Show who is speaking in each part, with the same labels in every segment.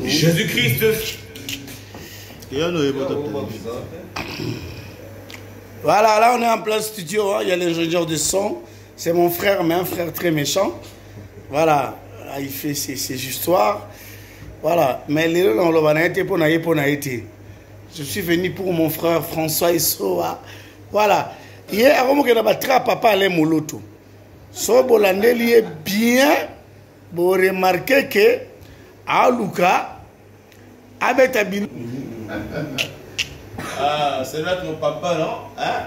Speaker 1: Jésus-Christ.
Speaker 2: Voilà, là on est en plein studio, hein. Il y a l'ingénieur de son. C'est mon frère, mais un frère très méchant. Voilà, là, il fait ses histoires. Voilà, mais les gens je suis venu pour mon frère François Issoa. Voilà, hier, papa allait moloto. So Bolandeli est bien, vous remarquez que Aluka avait habillé.
Speaker 1: Ah, c'est notre papa, non? Hein?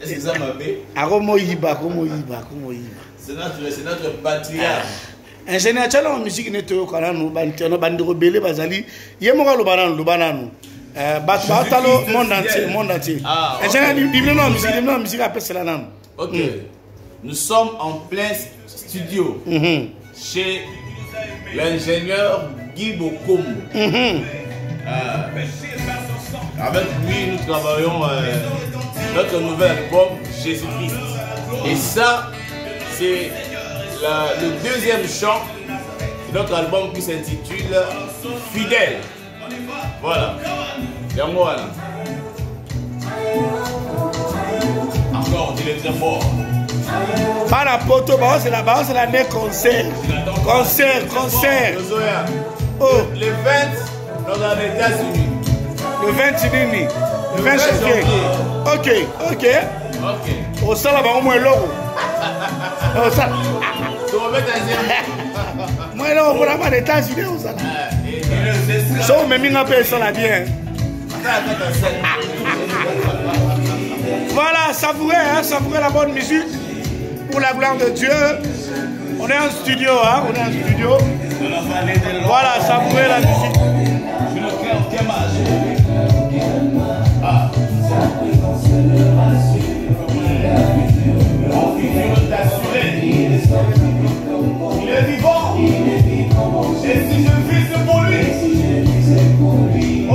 Speaker 1: Est-ce que ça m'a fait? C'est notre patriarche.
Speaker 2: Ingénieur, tu as la musique qui est au Coran, nous bandons rebelles, bazali. Yemoga le banan, le banan. Batalo, monde entier. Ingénieur, dis-moi la musique après cela.
Speaker 1: Ok. Nous sommes en plein studio chez l'ingénieur Guy Bokoum. Avec lui, nous travaillons notre nouvel album Jésus-Christ. Et ça, c'est le deuxième chant de notre album qui s'intitule Fidèle. Voilà. Voilà. Encore, il est très fort.
Speaker 2: Pas la poto, c'est la base, c'est la concert. Concert.
Speaker 1: Oh. Le 20, dans les États-Unis.
Speaker 2: Le 20 janvier. Ok. Au sol, là-bas, au moins l'euro. Au sol. Moi, là, on va les États-Unis, au sol. So, mais minga paye ça, là, bien. Voilà, savourez la bonne musique. Pour la gloire de Dieu. On est en studio, hein. Voilà, savourez la musique.
Speaker 1: Il est vivant. Et si je vis, c'est pour lui. Oh.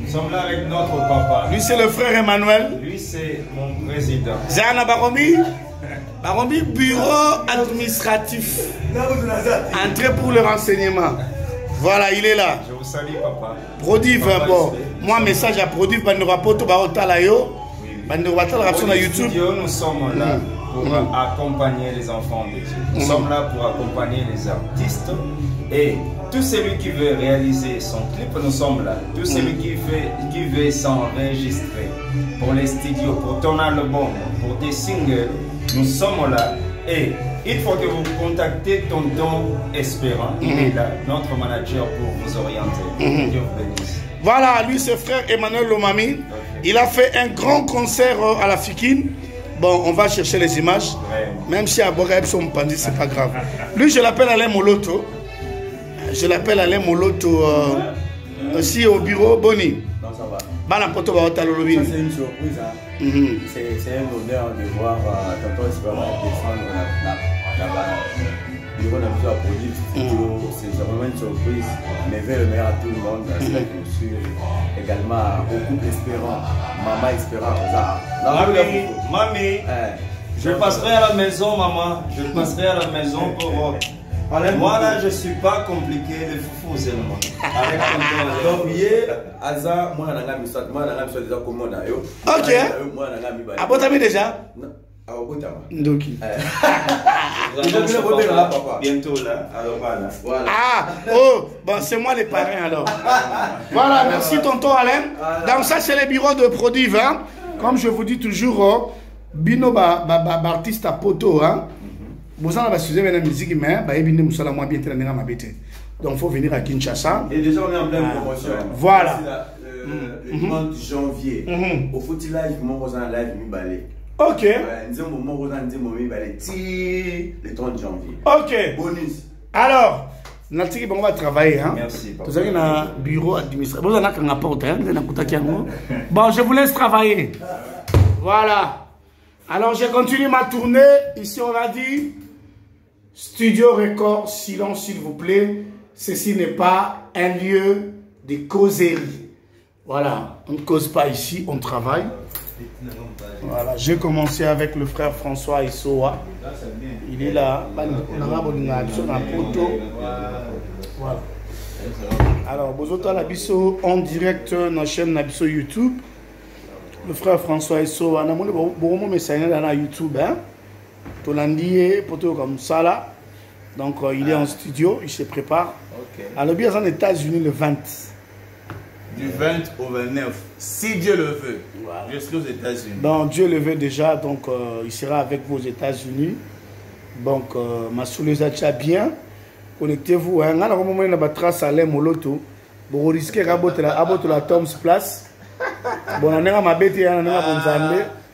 Speaker 3: Nous sommes là avec notre papa.
Speaker 2: Lui, c'est le frère Emmanuel.
Speaker 3: Lui, c'est mon président.
Speaker 2: Zana Baromi, bureau administratif. Entrée pour le renseignement. Voilà, il est là.
Speaker 3: Je vous salue, papa.
Speaker 2: Prodive, bon. Moi, message à Prodive, Bandirapoto Barotalayo. Bandirapoto sur YouTube.
Speaker 3: Nous sommes là pour accompagner les enfants de Dieu. Nous sommes là pour accompagner les artistes. Et tout celui qui veut réaliser son clip, nous sommes là. Tout celui qui veut s'enregistrer pour les studios, pour ton album, pour tes singles, nous sommes là. Et il faut que vous contactez Tonton Espérant. Il est là, notre manager pour vous orienter. Dieu vous bénisse.
Speaker 2: Voilà, lui c'est frère Emmanuel Lomami. Okay. Il a fait un grand concert à la Fikine. Bon, on va chercher les images. Même si à Bogaïb son pandi, c'est pas grave. Lui, je l'appelle Alain Moloto. Je l'appelle Alain Moloto aussi au bureau Boni.
Speaker 4: Non, ça va.
Speaker 2: Ça,
Speaker 4: c'est une surprise. Hein. C'est un honneur de voir Tonton Espérant descendre là-bas. C'est vraiment une surprise. Mais vers le meilleur à tout le monde. C'est bien sûr. Également au couple Espérant. Maman Espérant.
Speaker 3: Mamie, je passerai à la maison, maman. Je passerai à la maison pour... Moi là, je ne suis pas compliqué, le foufou seulement. Avec
Speaker 4: donc, hier, Aza, moi, je suis déjà comme
Speaker 2: ok. Ah, bon, t'as mis déjà?
Speaker 4: Donc,
Speaker 3: bientôt là, alors voilà.
Speaker 2: Ah, oh, bon, c'est moi les parrains alors. Voilà, merci tonton Alain. Donc ça, c'est les bureaux de Prodive, hein. Comme je vous dis toujours, Bino artiste à poto, hein. Vous avez suivi la musique, mais donc il faut venir à Kinshasa.
Speaker 4: Et déjà on est en pleine promotion.
Speaker 2: Voilà.
Speaker 4: Le mois de janvier. Au faut-il live, mon live mi balé.
Speaker 2: Ok.
Speaker 4: Le 30 janvier.
Speaker 2: Ok.
Speaker 4: Bonus.
Speaker 2: Alors, Natiki, on va travailler. Hein?
Speaker 3: Merci.
Speaker 2: Vous avez un bureau administratif. Vous avez un rapport. Bon, je vous laisse travailler. Voilà. Alors, je continue ma tournée. Ici, on a dit Studio Record, silence, s'il vous plaît. Ceci n'est pas un lieu de causerie. Voilà. On ne cause pas ici, on travaille. Voilà. J'ai commencé avec le frère François Issoa. Il est là. Voilà. Alors, vous êtes la biso en direct dans la chaîne Nabiso YouTube. Le frère François Issoa. On a beaucoup de messages dans YouTube. Tout l'andier, comme ça là. Donc, il est en studio, il se prépare. Alors, bien aux États-Unis le 20.
Speaker 5: Du 20 au 29, si Dieu le veut, voilà. Je serai aux États-Unis.
Speaker 2: Donc Dieu le veut déjà, donc il sera avec vous aux États-Unis. Donc, ma souleuse a bien. Connectez-vous. On a un moment où on a trace à l'Emoloto. Vous risquez d'aboter la Tom's Place. Bon, on a ma bête et on a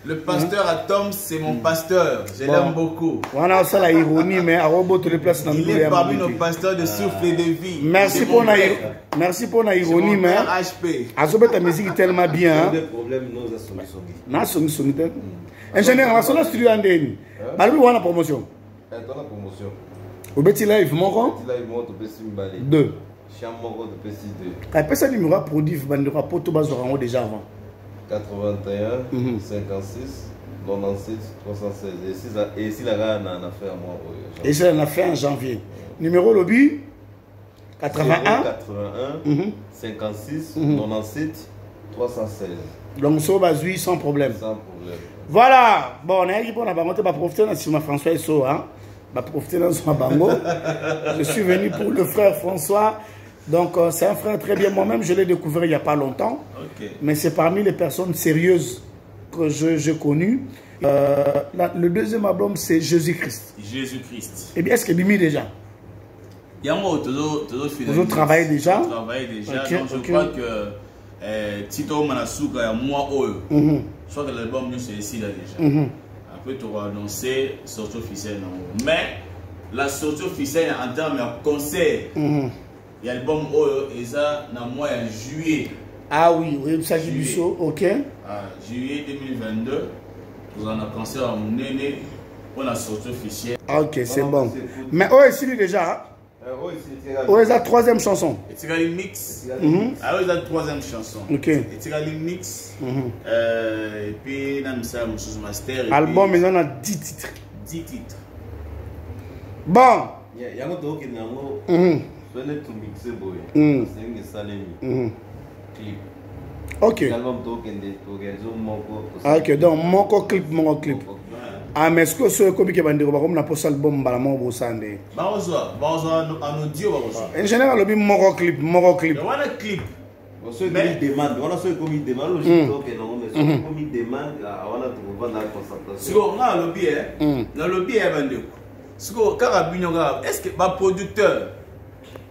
Speaker 5: le pasteur à Tom, c'est mon pasteur. Je l'aime beaucoup.
Speaker 2: On a ça la ironie, mais à Roboto les places dans
Speaker 5: il est parmi nos pasteurs de souffle et de vie.
Speaker 2: Merci pour la ironie, mais Azobet ta musique tellement bien.
Speaker 6: Des problèmes, nous avons
Speaker 2: solution. Ingénieur, on a son studio en déni. Malgré on a promotion.
Speaker 6: la promotion.
Speaker 2: Au Betty Live, mon grand.
Speaker 6: Betty Live, mon Betty 2. Chambre de Betty 2.
Speaker 2: Après ça, numéro produit, bandera pour tout bas de déjà avant.
Speaker 6: 81, 56, 97, 316. Et si la gare en a fait à moi.
Speaker 2: Et ça, on a fait en janvier. Numéro lobby 81,
Speaker 6: 56, 97, 316.
Speaker 2: Donc, ça va sans problème.
Speaker 6: Sans problème.
Speaker 2: Voilà. Bon, on a dit qu'on va profiter de ma François Esso. Va profiter de son bango. Je suis venu pour le frère François. Donc, c'est un frère très bien. Moi-même, je l'ai découvert il n'y a pas longtemps. Okay. Mais c'est parmi les personnes sérieuses que j'ai connues. Le deuxième album, c'est Jésus-Christ.
Speaker 5: Jésus-Christ.
Speaker 2: Et bien, est-ce que Bimi déjà? Vous travaillez déjà?
Speaker 5: Vous travaillez déjà. Okay. Donc, je crois que Tito Manasuka, il y a moi, je crois que l'album, c'est ici là déjà. Après, tu auras annoncé sortie officielle. Mais la sortie officielle en termes de concert. Il y a l'album et ça dans le mois de juillet.
Speaker 2: Ah oui, oui, ça j'ai vu ça, ok.
Speaker 5: Juillet 2022, nous en avons pensé à mon aîné pour la sortie officielle.
Speaker 2: Ok, c'est bon. Mais oh, c'est lui déjà. Oh, c'est la troisième chanson.
Speaker 5: Et tu as le mix. Ah oui, c'est la troisième chanson.
Speaker 2: Ok.
Speaker 5: Et tu as le mix. Et puis, on a mis ça à mon master.
Speaker 2: Album, il y en a 10 titres.
Speaker 5: 10 titres.
Speaker 2: Bon.
Speaker 6: Il y a un autre qui est tout mixé, boy. C'est un clip.
Speaker 2: Ok. Ok, donc mon clip. Ah, mais est-ce que ce que vous avez dit, comme un album, vous avez
Speaker 5: en audio.
Speaker 2: En général, le mon clip.
Speaker 5: On a un clip.
Speaker 6: On demande, on a ce qu'on demande, logique, comme il demande, on a trouvé dans la concentration.
Speaker 5: Si on a un lobby, le lobby est vendu. Est-ce que ma producteur,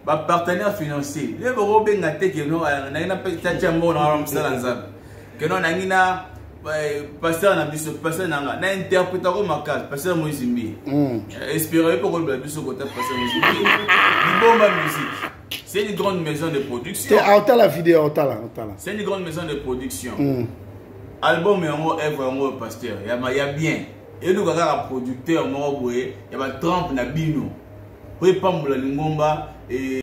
Speaker 5: ma partenaire financier, les robins à tête, que nous avons peut-être un mot dans le salon, que nous avons pasteur na biso, pasteur na interpréter ma carte, pasteur Moïsimbi. Espérez pour le biso côté pasteur Moïsimbi. Bomba musique. C'est une grande maison de production.
Speaker 2: C'est la vidéo,
Speaker 5: c'est une grande maison de production. Album et on œuvre pasteur. Il y a bien. Et nous avons un producteur, il y a 30 na bino. Pour pas me la lingomba et